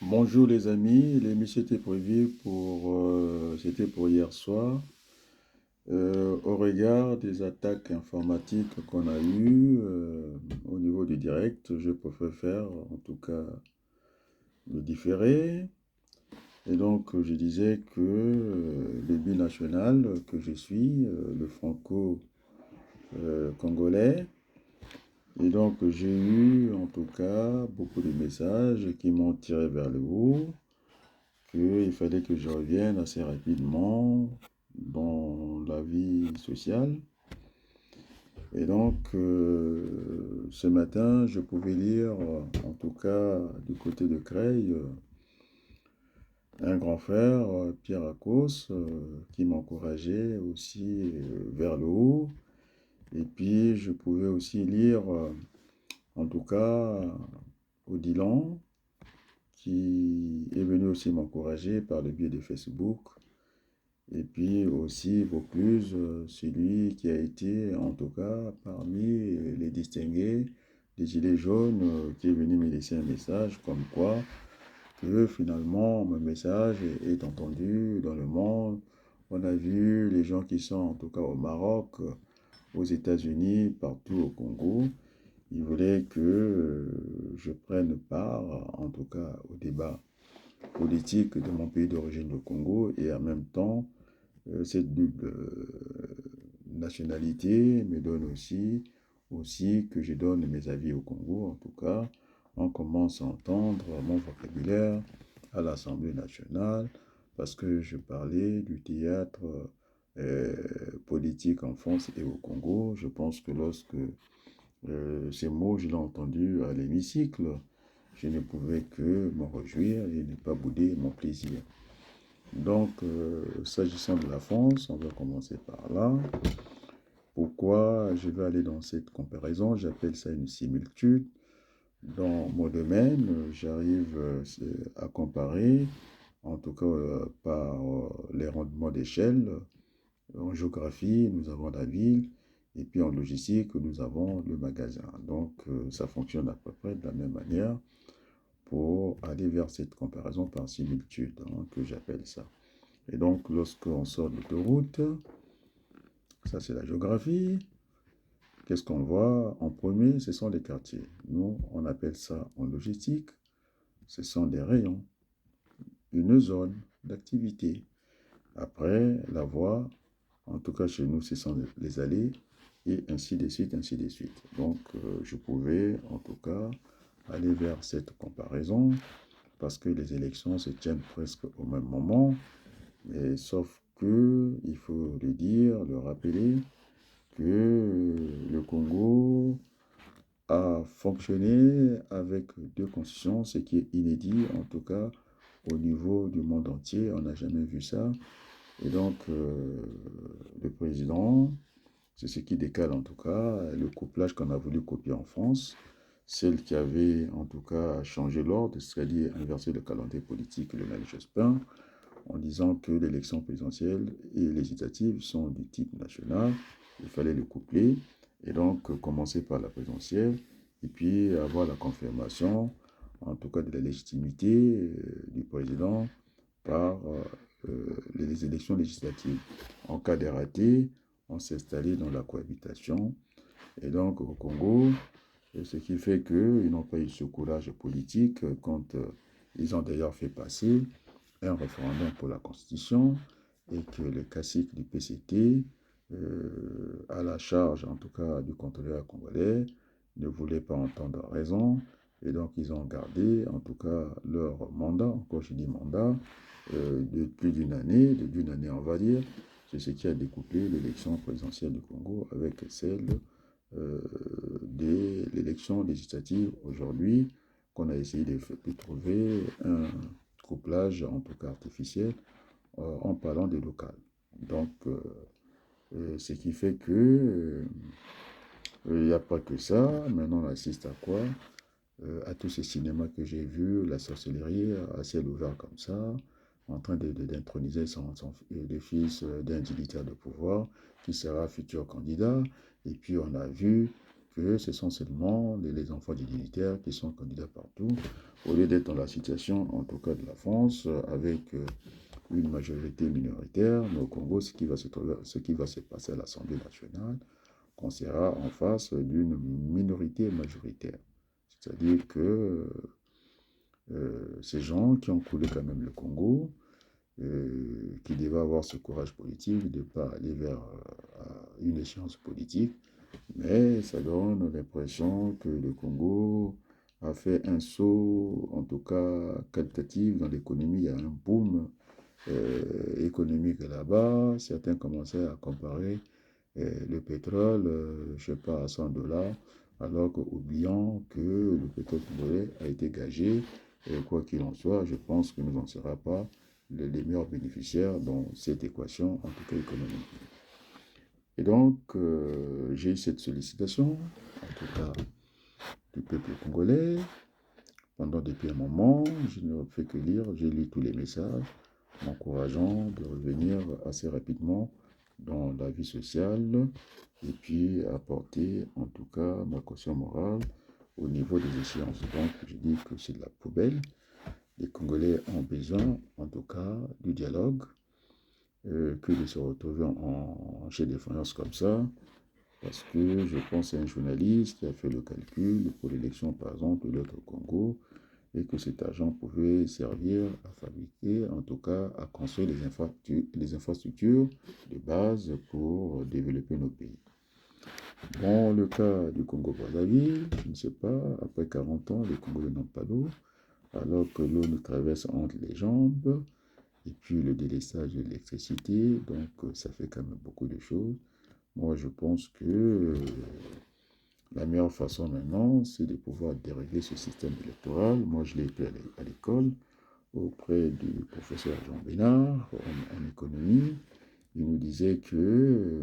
Bonjour les amis, l'émission était prévue c'était pour hier soir. Au regard des attaques informatiques qu'on a eues au niveau du direct, je préfère faire en tout cas le différé. Et donc je disais que le binational que je suis, le franco-congolais, et donc j'ai eu en tout cas beaucoup de messages qui m'ont tiré vers le haut, qu'il fallait que je revienne assez rapidement dans la vie sociale. Et donc, ce matin, je pouvais lire, en tout cas du côté de Creil, un grand frère, Pierre Akos, qui m'encourageait aussi vers le haut. Et puis, je pouvais aussi lire, en tout cas, Odilon, qui est venu aussi m'encourager par le biais de Facebook. Et puis aussi Vaucluse, celui qui a été en tout cas parmi les distingués des Gilets jaunes, qui est venu me laisser un message comme quoi que finalement mon message est entendu dans le monde. On a vu les gens qui sont en tout cas au Maroc, aux États-Unis, partout au Congo. Ils voulaient que je prenne part en tout cas au débat politique de mon pays d'origine, le Congo, et en même temps cette double nationalité me donne aussi que je donne mes avis au Congo. En tout cas, on commence à entendre mon vocabulaire à l'Assemblée nationale parce que je parlais du théâtre politique en France et au Congo. Je pense que lorsque ces mots, je l'ai entendu à l'hémicycle, je ne pouvais que m'en réjouir et ne pas bouder mon plaisir. Donc, s'agissant de la France, on va commencer par là. Pourquoi je vais aller dans cette comparaison? J'appelle ça une similitude. Dans mon domaine, j'arrive à comparer, en tout cas par les rendements d'échelle. En géographie, nous avons la ville, et puis en logistique, nous avons le magasin. Donc, ça fonctionne à peu près de la même manière pour aller vers cette comparaison par similitude, hein, que j'appelle ça. Et donc, lorsqu'on sort de l'autoroute, ça c'est la géographie. Qu'est-ce qu'on voit en premier? Ce sont les quartiers. Nous, on appelle ça en logistique, ce sont des rayons, une zone d'activité. Après, la voie, en tout cas chez nous, ce sont les allées, et ainsi de suite, ainsi de suite. Donc, je pouvais, en tout cas, aller vers cette comparaison, parce que les élections se tiennent presque au même moment. Mais sauf que, il faut le dire, le rappeler, que le Congo a fonctionné avec deux constitutions, ce qui est inédit, en tout cas au niveau du monde entier, on n'a jamais vu ça. Et donc, le président, c'est ce qui décale en tout cas le couplage qu'on a voulu copier en France, celle qui avait en tout cas changé l'ordre, c'est-à-dire inversé le calendrier politique, le Lionel Jospin, en disant que l'élection présidentielle et législative sont du type national. Il fallait le coupler et donc commencer par la présidentielle et puis avoir la confirmation, en tout cas de la légitimité du président par les élections législatives. En cas de raté, on s'est installé dans la cohabitation. Et donc au Congo, ce qui fait qu'ils n'ont pas eu ce courage politique quand ils ont d'ailleurs fait passer un référendum pour la Constitution et que le cacique du PCT, à la charge en tout cas du contrôleur congolais, ne voulait pas entendre raison et donc ils ont gardé en tout cas leur mandat, encore je dis mandat, de plus d'une année on va dire. C'est ce qui a découpé l'élection présidentielle du Congo avec celle de l'élection législative aujourd'hui, qu'on a essayé de trouver un couplage, en tout cas artificiel, en parlant des locales. Donc, ce qui fait que il n'y a pas que ça. Maintenant, on assiste à quoi? À tous ces cinémas que j'ai vus, la sorcellerie à ciel ouvert comme ça, en train d'introniser le fils d'un dignitaire de pouvoir qui sera futur candidat. Et puis on a vu que ce sont seulement les enfants des dignitaires qui sont candidats partout, au lieu d'être dans la situation, en tout cas de la France, avec une majorité minoritaire. Mais au Congo, ce qui va se passer à l'Assemblée nationale, qu'on sera en face d'une minorité majoritaire. C'est-à-dire que ces gens qui ont coulé quand même le Congo, qui devaient avoir ce courage politique de ne pas aller vers une échéance politique, mais ça donne l'impression que le Congo a fait un saut, en tout cas qualitatif, dans l'économie. Il y a un boom économique là-bas. Certains commençaient à comparer le pétrole, je ne sais pas, à 100 dollars, alors qu'oubliant que le pétrole congolais a été gagé. Et quoi qu'il en soit, je pense que nous n'en serons pas les meilleurs bénéficiaires dans cette équation, en tout cas économique. Et donc, j'ai eu cette sollicitation, en tout cas du peuple congolais. Depuis un moment, je ne fais que lire, j'ai lu tous les messages, m'encourageant de revenir assez rapidement dans la vie sociale et puis apporter en tout cas ma caution morale au niveau des échéances. Donc, je dis que c'est de la poubelle. Les Congolais ont besoin, en tout cas, du dialogue, que de se retrouver chez des faïences comme ça, parce que je pense à un journaliste qui a fait le calcul pour l'élection, par exemple, de l'autre Congo, et que cet argent pouvait servir à fabriquer, en tout cas, à construire les infrastructures de base pour développer nos pays. Dans le cas du Congo-Brazzaville, je ne sais pas, après 40 ans, les Congolais n'ont pas d'eau, alors que l'eau nous traverse entre les jambes, et puis le délestage de l'électricité, donc ça fait quand même beaucoup de choses. Moi, je pense que la meilleure façon maintenant, c'est de pouvoir dérégler ce système électoral. Moi, je l'ai été à l'école, auprès du professeur Jean Bénard, en économie. Il nous disait que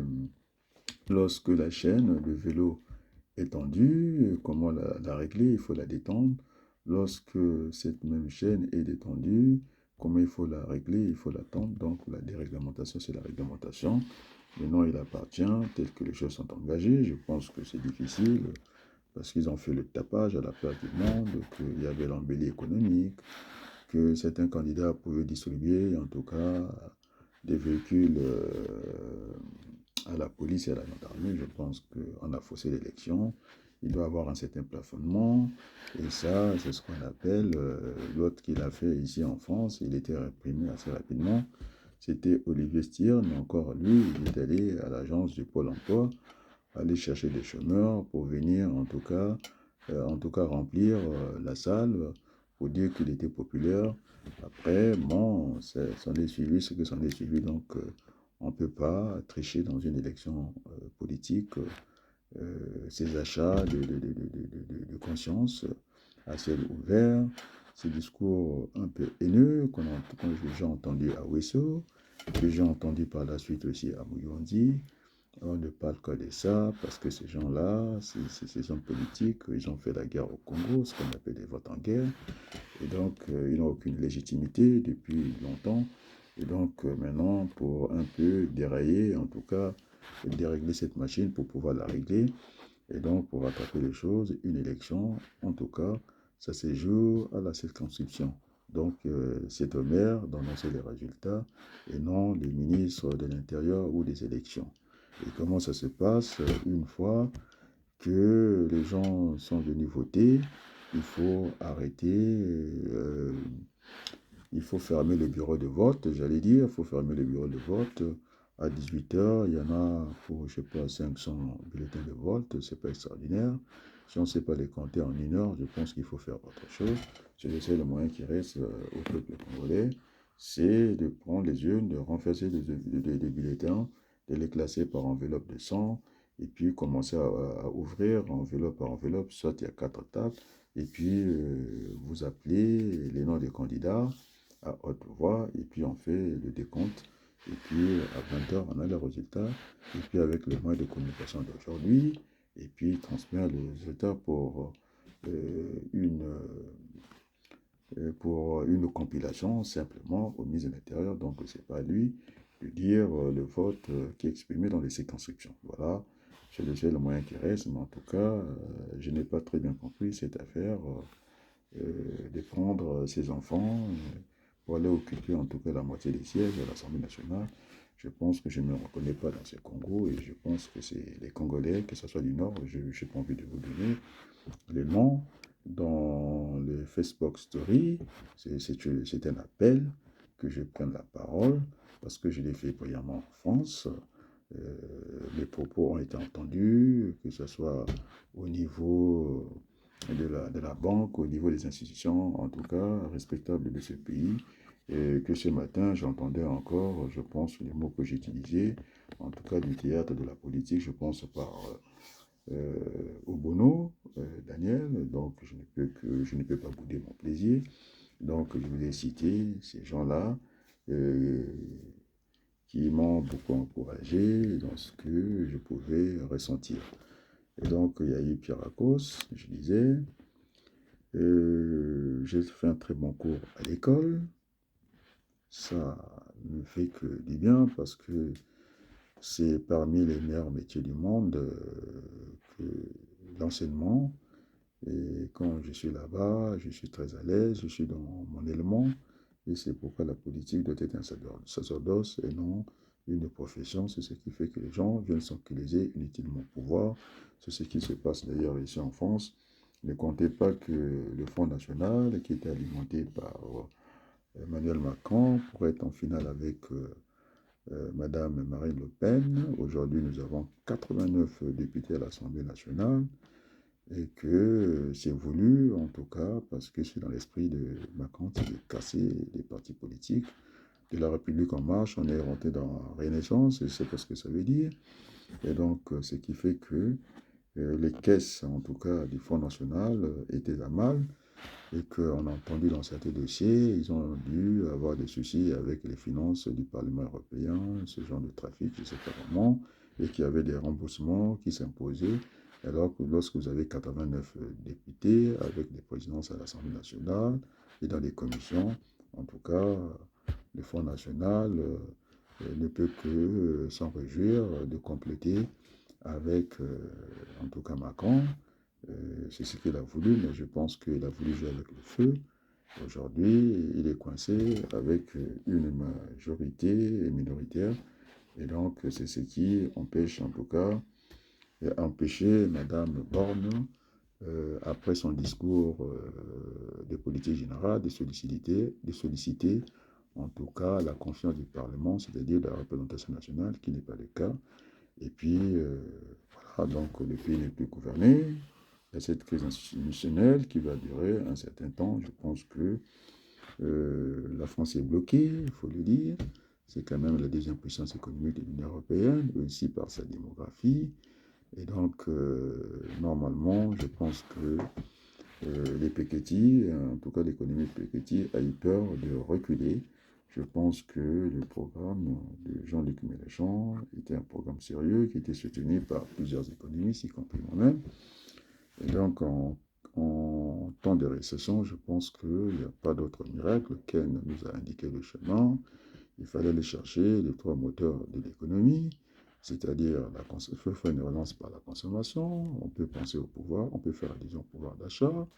lorsque la chaîne, le vélo est tendue, comment la régler? Il faut la détendre. Lorsque cette même chaîne est détendue, comment il faut la régler? Il faut la tendre. Donc, la déréglementation, c'est la réglementation. Maintenant, il appartient, tel que les choses sont engagées. Je pense que c'est difficile parce qu'ils ont fait le tapage à la place du monde, qu'il y avait l'embellie économique, que certains candidats pouvaient distribuer, en tout cas, des véhicules à la police et à la gendarmerie. Je pense qu'on a faussé l'élection. Il doit y avoir un certain plafonnement. Et ça, c'est ce qu'on appelle, l'autre qu'il a fait ici en France, il était réprimé assez rapidement. C'était Olivier Stier, mais encore lui, il est allé à l'agence du Pôle emploi, aller chercher des chômeurs pour venir, en tout cas remplir la salle pour dire qu'il était populaire. Après, bon, s'en est suivi ce que s'en est suivi, donc on ne peut pas tricher dans une élection politique. Ces achats de conscience à ciel ouvert, ces discours un peu haineux que j'ai entendu à Wesso, que j'ai entendu par la suite aussi à Mouyondi. On ne parle que de ça parce que ces gens-là, ces hommes politiques, ils ont fait la guerre au Congo, ce qu'on appelle des votes en guerre. Et donc, ils n'ont aucune légitimité depuis longtemps. Et donc, maintenant, pour un peu dérailler, en tout cas, dérégler cette machine pour pouvoir la régler, et donc pour rattraper les choses, une élection, en tout cas, ça se joue à la circonscription. Donc, c'est au maire d'annoncer les résultats et non les ministres de l'Intérieur ou des élections. Et comment ça se passe? Une fois que les gens sont venus voter, il faut il faut fermer le bureau de vote, j'allais dire, il faut fermer le bureau de vote. À 18 h, il y en a pour, je ne sais pas, 500 bulletins de vote, c'est pas extraordinaire. Si on ne sait pas les compter en 1 heure, je pense qu'il faut faire autre chose. C'est le seul moyen qui reste au peuple congolais, c'est de prendre les urnes, de renverser des bulletins, de les classer par enveloppe de sang, et puis commencer à ouvrir enveloppe par enveloppe, soit il y a 4 tables, et puis vous appelez les noms des candidats à haute voix, et puis on fait le décompte, et puis à 20 h, on a le résultat, et puis avec le moyen de communication d'aujourd'hui, et puis transmettre les résultats pour une compilation simplement au ministre de l'Intérieur. Donc, c'est pas à lui de dire le vote qui est exprimé dans les circonscriptions. Voilà. C'est le seul moyen qui reste, mais en tout cas, je n'ai pas très bien compris cette affaire de prendre ses enfants pour aller occuper en tout cas la moitié des sièges à l'Assemblée nationale. Je pense que je ne me reconnais pas dans ce Congo et je pense que c'est les Congolais, que ce soit du Nord, je n'ai pas envie de vous donner les noms. Dans le Facebook Story, c'est un appel que je prenne la parole parce que je l'ai fait brillamment en France. Les propos ont été entendus, que ce soit au niveau de la banque, au niveau des institutions, en tout cas respectables de ce pays, et que ce matin, j'entendais encore, je pense, les mots que j'utilisais, en tout cas du théâtre de la politique, je pense par Obono, Daniel, donc je ne peux pas bouder mon plaisir. Donc je vous ai cité ces gens-là qui m'ont beaucoup encouragé dans ce que je pouvais ressentir. Et donc il y a eu Pierre Akos, je disais, j'ai fait un très bon cours à l'école, ça ne fait que du bien parce que c'est parmi les meilleurs métiers du monde que l'enseignement. Et quand je suis là-bas, je suis très à l'aise, je suis dans mon élément. Et c'est pourquoi la politique doit être un sacerdoce et non une profession. C'est ce qui fait que les gens viennent s'enquiliser inutilement au pouvoir. C'est ce qui se passe d'ailleurs ici en France. Ne comptez pas que le Front National, qui était alimenté par Emmanuel Macron, pourrait être en finale avec Madame Marine Le Pen. Aujourd'hui, nous avons 89 députés à l'Assemblée nationale et que c'est voulu, en tout cas, parce que c'est dans l'esprit de Macron de casser les partis politiques. De la République en marche, on est rentré dans la Renaissance, et c'est pas ce que ça veut dire. Et donc, ce qui fait que les caisses, en tout cas, du Front National étaient à mal, et qu'on a entendu dans certains dossiers, ils ont dû avoir des soucis avec les finances du Parlement européen, ce genre de trafic, je ne sais pas comment, et qu'il y avait des remboursements qui s'imposaient. Alors que lorsque vous avez 89 députés avec des présidences à l'Assemblée nationale et dans les commissions, en tout cas, le Front national ne peut que s'en réjouir de compléter avec, en tout cas, Macron. C'est ce qu'il a voulu, mais je pense qu'il a voulu jouer avec le feu. Aujourd'hui, il est coincé avec une majorité minoritaire. Et donc, c'est ce qui empêche, en tout cas, empêcher Madame Borne, après son discours de politique générale, de solliciter, en tout cas, la confiance du Parlement, c'est-à-dire de la représentation nationale, qui n'est pas le cas. Et puis, voilà, donc le pays n'est plus gouverné. Il y a cette crise institutionnelle qui va durer un certain temps. Je pense que la France est bloquée, il faut le dire. C'est quand même la deuxième puissance économique de l'Union européenne, aussi par sa démographie. Et donc, normalement, je pense que les Piketty, en tout cas l'économie de Piketty, a eu peur de reculer. Je pense que le programme de Jean-Luc Mélenchon était un programme sérieux qui était soutenu par plusieurs économistes, y compris moi-même. Et donc, en temps de récession, je pense qu'il n'y a pas d'autre miracle. Ken nous a indiqué le chemin. Il fallait aller chercher les trois moteurs de l'économie, c'est-à-dire il faut faire une relance par la consommation. On peut penser au pouvoir, on peut faire allusion au pouvoir d'achat,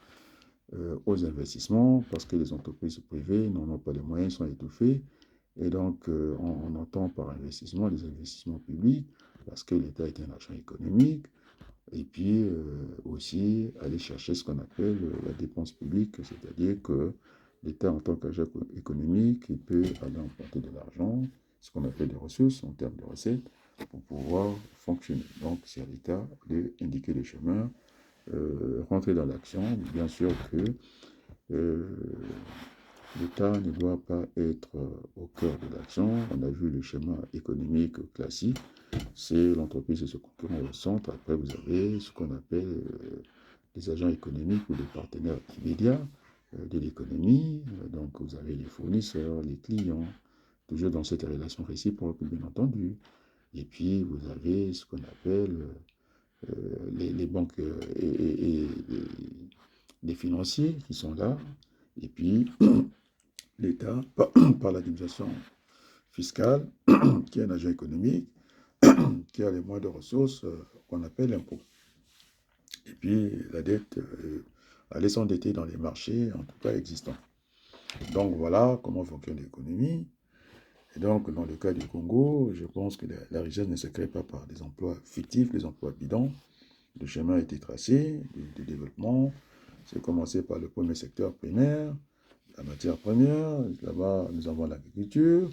aux investissements, parce que les entreprises privées n'en ont pas les moyens, sont étouffées. Et donc, on entend par investissement les investissements publics, parce que l'État est un agent économique. Et puis aussi aller chercher ce qu'on appelle la dépense publique, c'est-à-dire que l'État en tant qu'agent économique, il peut aller emprunter de l'argent, ce qu'on appelle des ressources en termes de recettes, pour pouvoir fonctionner. Donc c'est à l'État d'indiquer le chemin, rentrer dans l'action. Bien sûr que l'État ne doit pas être au cœur de l'action. On a vu le schéma économique classique. C'est l'entreprise et ce concurrent au centre. Après, vous avez ce qu'on appelle les agents économiques ou les partenaires immédiats de l'économie. Donc, vous avez les fournisseurs, les clients, toujours dans cette relation réciproque, bien entendu. Et puis, vous avez ce qu'on appelle les banques et les financiers qui sont là. Et puis, l'État, par l'administration fiscale, qui est un agent économique. qui a les moins de ressources qu'on appelle l'impôt. Et puis la dette, aller s'endetter dans les marchés, en tout cas existants. Donc voilà comment fonctionne l'économie. Et donc dans le cas du Congo, je pense que la richesse ne se crée pas par des emplois fictifs, des emplois bidons. Le chemin a été tracé du développement. C'est commencé par le premier secteur primaire, la matière première. Là-bas, nous avons l'agriculture,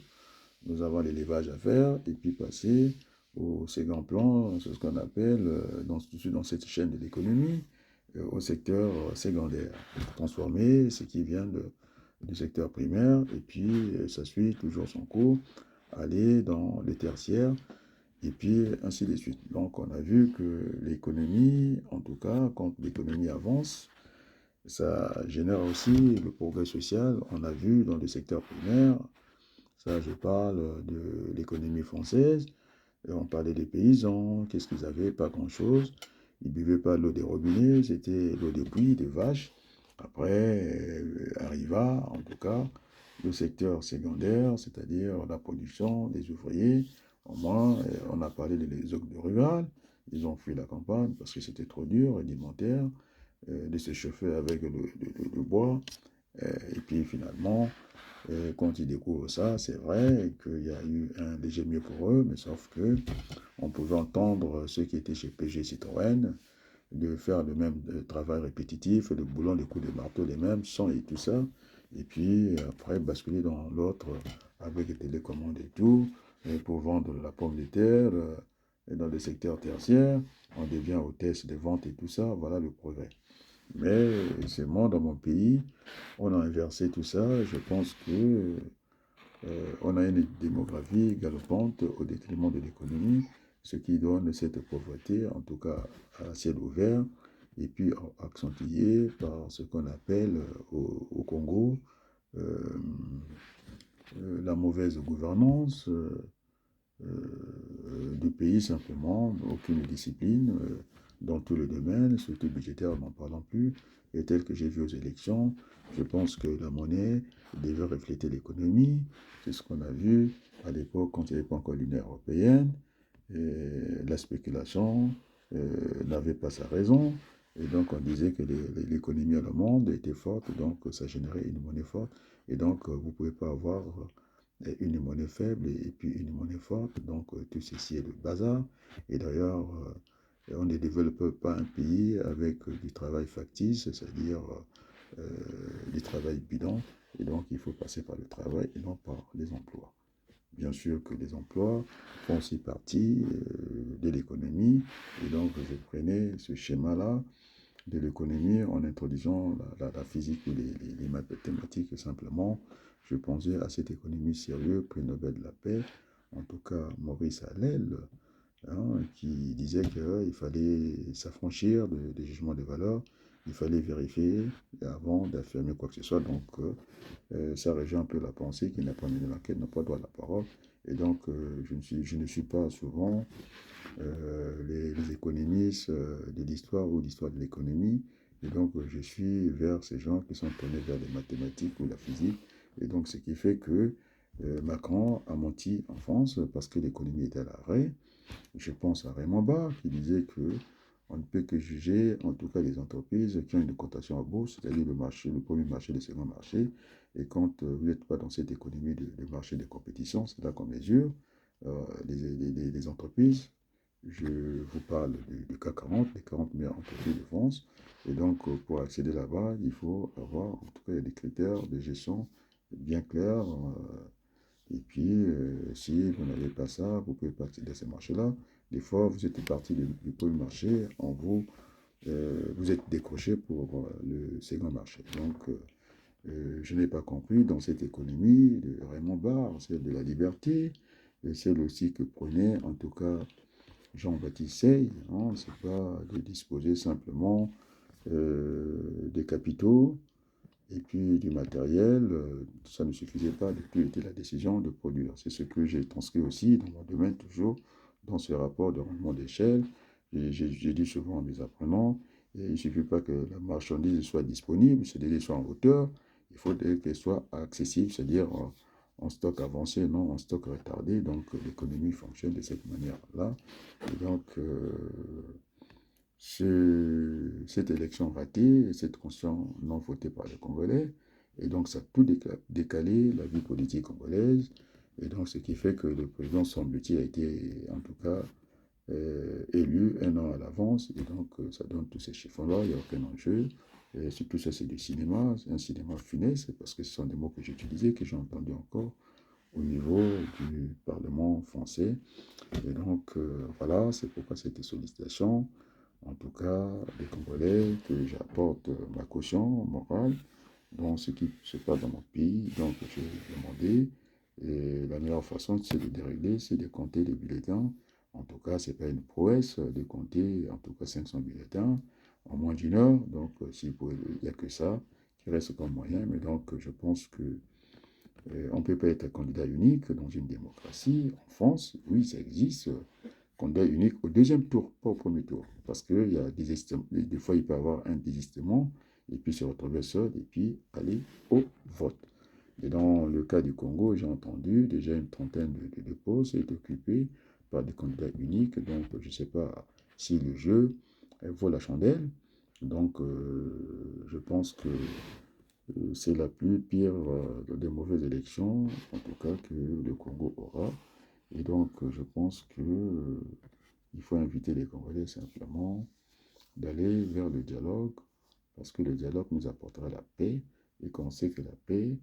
nous avons l'élevage à faire, et puis passer au second plan, c'est ce qu'on appelle, dans cette chaîne de l'économie, au secteur secondaire. Transformer ce qui vient du secteur primaire, et puis ça suit toujours son cours, aller dans le tertiaire, et puis ainsi de suite. Donc on a vu que l'économie, en tout cas, quand l'économie avance, ça génère aussi le progrès social. On a vu dans le secteur primaire, ça je parle de l'économie française, et on parlait des paysans, qu'est-ce qu'ils avaient? Pas grand-chose. Ils ne buvaient pas l'eau des robinets, c'était l'eau des puits, des vaches. Après, arriva, en tout cas, le secteur secondaire, c'est-à-dire la production des ouvriers. Au moins, on a parlé des zones rurales. Ils ont fui la campagne parce que c'était trop dur, rudimentaire, de se chauffer avec le bois. Et puis finalement, quand ils découvrent ça, c'est vrai qu'il y a eu un léger mieux pour eux, mais sauf que on pouvait entendre ceux qui étaient chez PG Citroën de faire le même travail répétitif, le boulon, les coups de marteau, les mêmes, sons et tout ça. Et puis après, basculer dans l'autre avec les télécommandes et tout, et pour vendre la pomme de terre, et dans le secteur tertiaire, on devient hôtesse de vente et tout ça, voilà le progrès. Mais c'est moi, dans mon pays, on a inversé tout ça. Je pense que on a une démographie galopante au détriment de l'économie, ce qui donne cette pauvreté, en tout cas à ciel ouvert, et puis accentuée par ce qu'on appelle au Congo euh, la mauvaise gouvernance du pays simplement, aucune discipline dans tous les domaines, surtout budgétaire, n'en parlant plus, et tel que j'ai vu aux élections, je pense que la monnaie devait refléter l'économie. C'est ce qu'on a vu à l'époque quand il n'y avait pas encore l'Union européenne. Et la spéculation n'avait pas sa raison. Et donc on disait que l'économie à le monde était forte, donc ça générait une monnaie forte. Et donc vous ne pouvez pas avoir une monnaie faible et puis une monnaie forte. Donc tout ceci est le bazar. Et d'ailleurs, on ne développe pas un pays avec du travail factice, c'est-à-dire du travail bidon. Et donc il faut passer par le travail et non par les emplois. Bien sûr que les emplois font aussi partie de l'économie. Et donc je prenais ce schéma-là de l'économie en introduisant la physique ou les mathématiques simplement. Je pensais à cette économie sérieuse, prix Nobel de la paix, en tout cas Maurice Allel, hein, qui disait qu'il fallait s'affranchir des jugements de valeur, il fallait vérifier avant d'affirmer quoi que ce soit. Donc ça rejoint un peu la pensée qui n'a pas mené l'enquête, n'a pas droit à la parole. Et donc je ne suis pas souvent les économistes de l'histoire ou l'histoire de l'économie. Et donc, je suis vers ces gens qui sont tournés vers les mathématiques ou la physique. Et donc, ce qui fait que Macron a menti en France parce que l'économie était à l'arrêt. Je pense à Raymond Barre qui disait que on ne peut que juger, en tout cas, les entreprises qui ont une cotation à bourse, c'est-à-dire le marché, le premier marché, le second marché. Et quand vous n'êtes pas dans cette économie de marché de compétition, c'est là qu'on mesure les entreprises. Je vous parle du CAC 40, les 40 meilleures entreprises de France. Et donc, pour accéder là-bas, il faut avoir, en tout cas, il y a des critères de gestion bien clairs. Et puis, si vous n'avez pas ça, vous ne pouvez pas accéder à ces marchés-là. Des fois, vous êtes parti du premier marché, vous êtes décroché pour le second marché. Donc, je n'ai pas compris dans cette économie de Raymond Barre, celle de la liberté, et celle aussi que prenait, en tout cas, Jean-Baptiste Say, hein, c'est pas de disposer simplement des capitaux et puis du matériel, ça ne suffisait pas, depuis était la décision de produire. C'est ce que j'ai transcrit aussi dans mon domaine, toujours dans ce rapport de rendement d'échelle. J'ai dit souvent à mes apprenants, il ne suffit pas que la marchandise soit disponible, c'est-à-dire soit en hauteur, il faut qu'elle soit accessible, c'est-à-dire en stock avancé, non en stock retardé. Donc, l'économie fonctionne de cette manière-là. Et donc, cette élection ratée, cette constitution non votée par les Congolais, et donc ça a tout décalé la vie politique congolaise, et donc ce qui fait que le président semble-t-il a été en tout cas élu un an à l'avance, et donc ça donne tous ces chiffres-là, il n'y a aucun enjeu. Et tout ça, c'est du cinéma, c'est un cinéma funeste, parce que ce sont des mots que j'ai utilisés, que j'ai entendus encore au niveau du Parlement français. Et donc, voilà, c'est pourquoi cette sollicitation, en tout cas, des Congolais, que j'apporte ma caution morale dans ce qui se passe dans mon pays. Donc, j'ai demandé, et la meilleure façon, c'est de dérégler, c'est de compter les bulletins. En tout cas, ce n'est pas une prouesse de compter, en tout cas, 500 bulletins en moins d'une heure. Donc, il n'y a que ça qui reste comme moyen. Mais donc, je pense que on ne peut pas être candidat unique dans une démocratie. En France, oui, ça existe. Candidat unique au deuxième tour, pas au premier tour. Parce qu'il y a des fois, il peut y avoir un désistement, et puis se retrouver seul, et puis aller au vote. Et dans le cas du Congo, j'ai entendu déjà une trentaine de postes est occupé par des candidats uniques. Donc, je ne sais pas si le jeu vaut la chandelle. Donc, je pense que c'est la plus pire des mauvaises élections, en tout cas, que le Congo aura. Et donc, je pense que il faut inviter les Congolais simplement d'aller vers le dialogue, parce que le dialogue nous apportera la paix, et qu'on sait que la paix,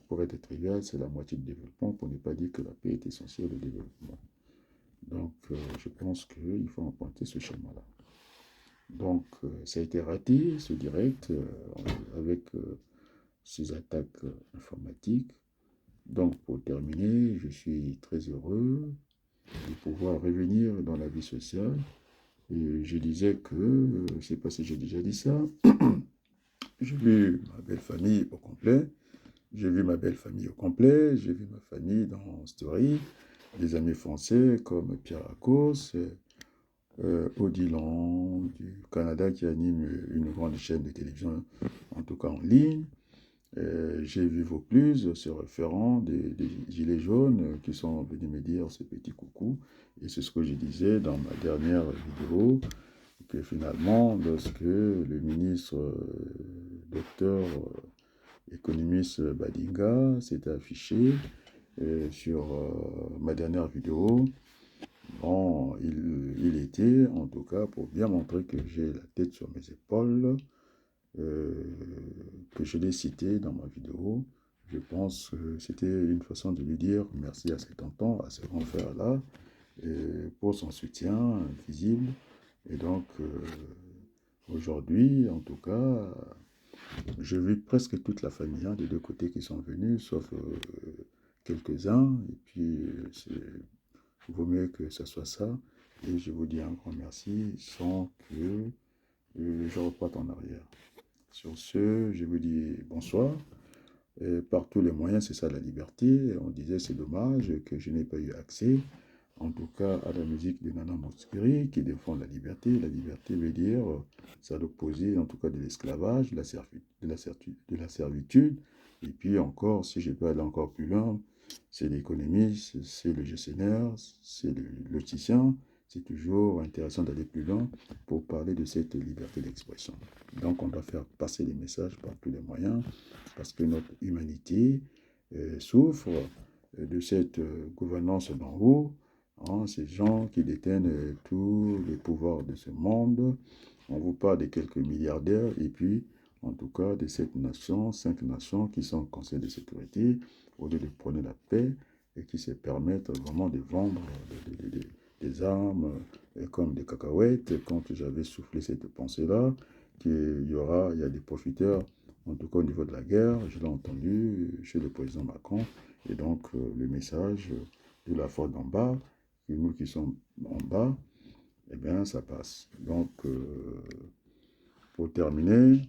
pour être trivial, c'est la moitié du développement, pour ne pas dire que la paix est essentielle au développement. Donc, je pense qu'il faut emprunter ce schéma-là. Donc, ça a été raté, ce direct, avec ces attaques informatiques. Donc, pour terminer, je suis très heureux de pouvoir revenir dans la vie sociale. Et je disais que, je ne sais pas si j'ai déjà dit ça, j'ai vu ma belle famille au complet. J'ai vu ma belle famille au complet. J'ai vu ma famille dans Story. Des amis français comme Pierre Akos, Odilon du Canada qui anime une grande chaîne de télévision, en tout cas en ligne. J'ai vu Vaucluse, ce référent des Gilets jaunes qui sont venus me dire ce petit coucou. Et c'est ce que je disais dans ma dernière vidéo, que finalement, lorsque le ministre, docteur, économiste Badinga s'était affiché sur ma dernière vidéo, bon, il était, en tout cas, pour bien montrer que j'ai la tête sur mes épaules, que je l'ai cité dans ma vidéo. Je pense que c'était une façon de lui dire merci à cet tonton, à ce grand frère-là, pour son soutien visible. Et donc, aujourd'hui, en tout cas, j'ai vu presque toute la famille des deux côtés qui sont venus, sauf quelques-uns. Et puis, il vaut mieux que ce soit ça. Et je vous dis un grand merci sans que je reparte en arrière. Sur ce, je vous dis bonsoir. Et par tous les moyens, c'est ça la liberté. On disait c'est dommage que je n'ai pas eu accès, en tout cas à la musique de Nana Mouskouri qui défend la liberté. La liberté veut dire, c'est à l'opposé en tout cas de l'esclavage, de la servitude. Et puis encore, si je peux aller encore plus loin, c'est l'économiste, c'est le gestionnaire, c'est le logicien. C'est toujours intéressant d'aller plus loin pour parler de cette liberté d'expression. Donc on doit faire passer les messages par tous les moyens, parce que notre humanité souffre de cette gouvernance d'en haut, hein, ces gens qui détiennent tous les pouvoirs de ce monde. On vous parle de quelques milliardaires, et puis en tout cas de cette nation, 5 nations qui sont au Conseil de sécurité, au lieu de prôner la paix, et qui se permettent vraiment de vendre des armes comme des cacahuètes. Quand j'avais soufflé cette pensée-là, qu'il il y a des profiteurs, en tout cas au niveau de la guerre, je l'ai entendu chez le président Macron, et donc le message de la force d'en bas, que nous qui sommes en bas, eh bien ça passe. Donc, pour terminer,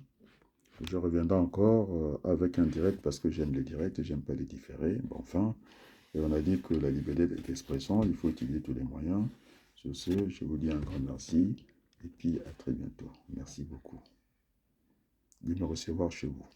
je reviendrai encore avec un direct, parce que j'aime les directs et j'aime pas les différés. Bon, enfin, et on a dit que la liberté d'expression, il faut utiliser tous les moyens. Sur ce, je vous dis un grand merci, et puis à très bientôt. Merci beaucoup de me recevoir chez vous.